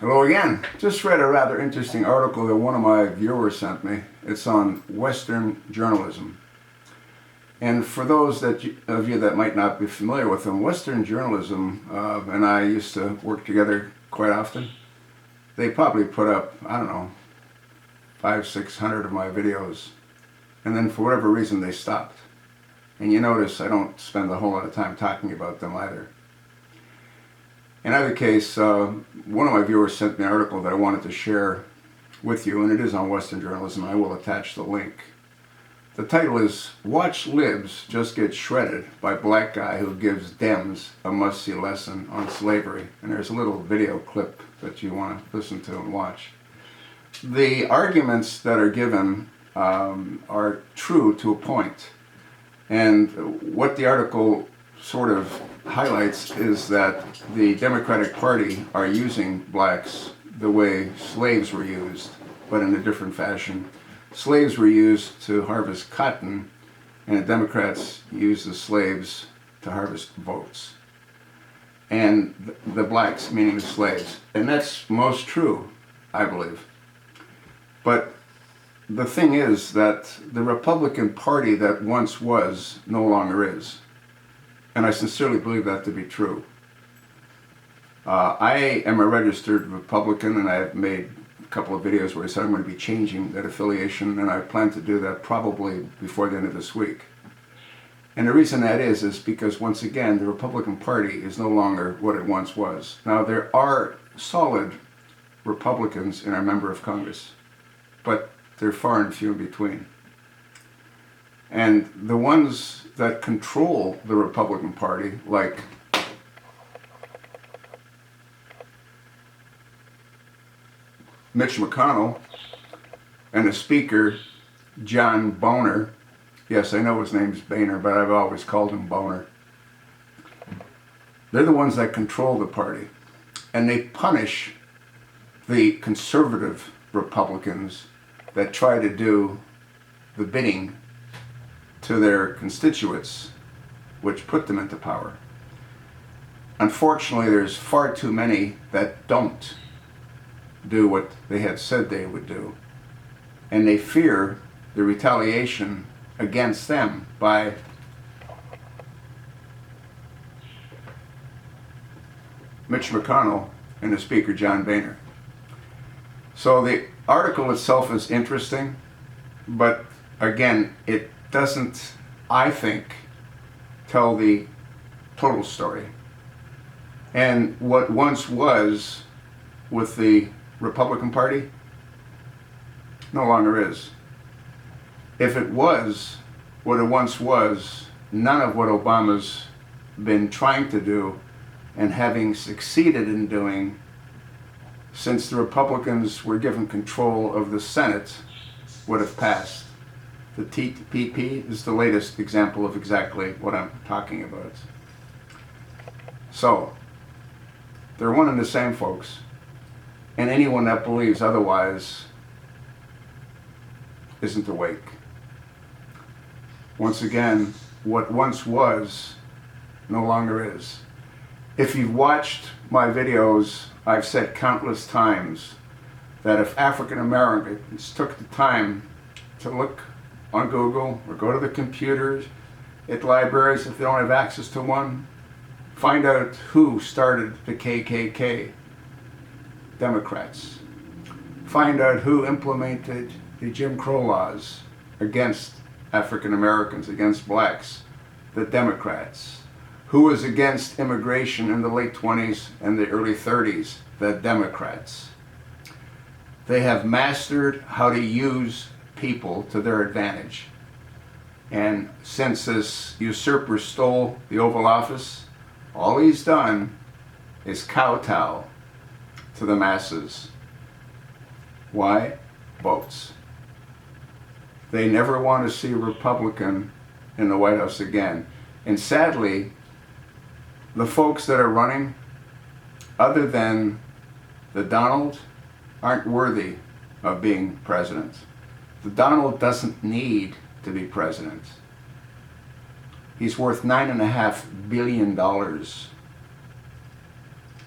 Hello again. Just read a rather interesting article that one of my viewers sent me. It's on Western journalism. And for those of you that might not be familiar with them, Western journalism and I used to work together quite often. They probably put up, I don't know, 500-600 of my videos. And then for whatever reason they stopped. And you notice I don't spend a whole lot of time talking about them either. In either case, one of my viewers sent me an article that I wanted to share with you, and it is on Western journalism. I will attach the link. The title is, "Watch Libs Just Get Shredded by Black Guy Who Gives Dems a Must-See Lesson on Slavery." And there's a little video clip that you want to listen to and watch. The arguments that are given are true to a point. And what the article sort of highlights is that the Democratic Party are using blacks the way slaves were used, but in a different fashion. Slaves were used to harvest cotton, and the Democrats used the slaves to harvest votes. And the blacks, meaning the slaves. And that's most true, I believe. But the thing is that the Republican Party that once was no longer is. And I sincerely believe that to be true. I am a registered Republican, and I have made a couple of videos where I said I'm going to be changing that affiliation, and I plan to do that probably before the end of this week. And the reason that is because, once again, the Republican Party is no longer what it once was. Now, there are solid Republicans in our member of Congress, but they're far and few in between. And the ones that control the Republican Party, like Mitch McConnell and the Speaker, John Boehner, yes, I know his name's Boehner, but I've always called him Boehner. They're the ones that control the party. And they punish the conservative Republicans that try to do the bidding to their constituents, which put them into power. Unfortunately, there's far too many that don't do what they had said they would do, and they fear the retaliation against them by Mitch McConnell and the Speaker, John Boehner. So the article itself is interesting, but again, it doesn't, I think, tell the total story. And what once was with the Republican Party no longer is. If it was what it once was, none of what Obama's been trying to do and having succeeded in doing since the Republicans were given control of the Senate would have passed. The TPP is the latest example of exactly what I'm talking about. So, they're one and the same, folks. And anyone that believes otherwise isn't awake. Once again, what once was no longer is. If you've watched my videos, I've said countless times that if African Americans took the time to look on Google or go to the computers at libraries if they don't have access to one, find out who started the KKK, Democrats. Find out who implemented the Jim Crow laws against African Americans, against blacks, the Democrats. Who was against immigration in the late 20s and the early 30s, the Democrats. They have mastered how to use people to their advantage. And since this usurper stole the Oval Office, all he's done is kowtow to the masses. Why? Votes. They never want to see a Republican in the White House again. And sadly, the folks that are running, other than the Donald, aren't worthy of being president. The Donald doesn't need to be president. He's worth $9.5 billion.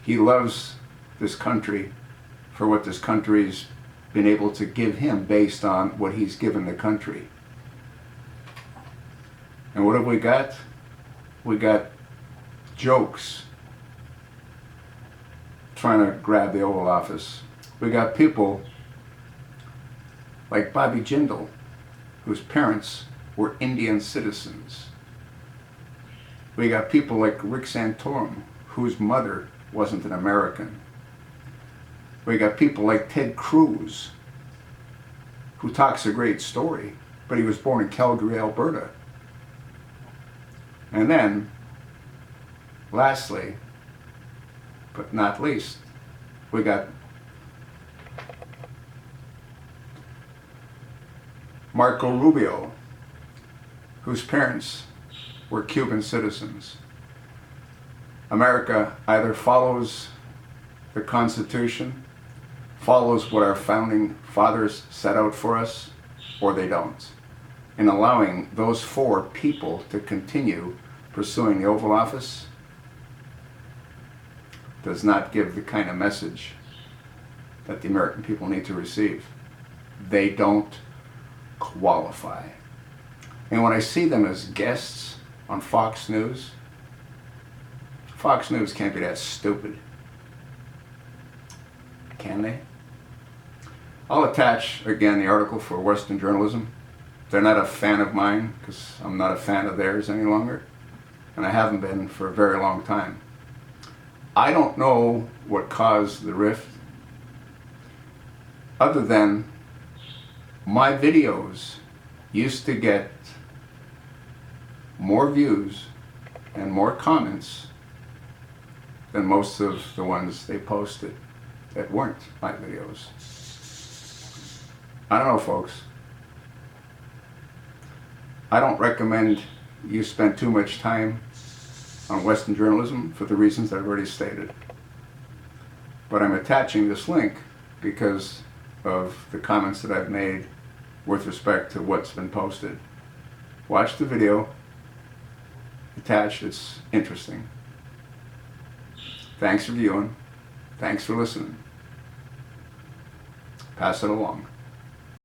He loves this country for what this country's been able to give him based on what he's given the country. And what have we got? We got jokes trying to grab the Oval Office. We got people like Bobby Jindal, whose parents were Indian citizens. We got people like Rick Santorum, whose mother wasn't an American. We got people like Ted Cruz, who talks a great story, but he was born in Calgary, Alberta. And then, lastly, but not least, we got Marco Rubio, whose parents were Cuban citizens. America either follows the Constitution, follows what our founding fathers set out for us, or they don't. In allowing those four people to continue pursuing the Oval Office does not give the kind of message that the American people need to receive. They don't qualify. And when I see them as guests on Fox News can't be that stupid. Can they? I'll attach, again, the article for Western Journalism. They're not a fan of mine, because I'm not a fan of theirs any longer. And I haven't been for a very long time. I don't know what caused the rift, other than my videos used to get more views and more comments than most of the ones they posted that weren't my videos. I don't know, folks. I don't recommend you spend too much time on Western journalism for the reasons I've already stated. But I'm attaching this link because of the comments that I've made with respect to what's been posted. Watch the video. Attached, it's interesting. Thanks for viewing. Thanks for listening. Pass it along.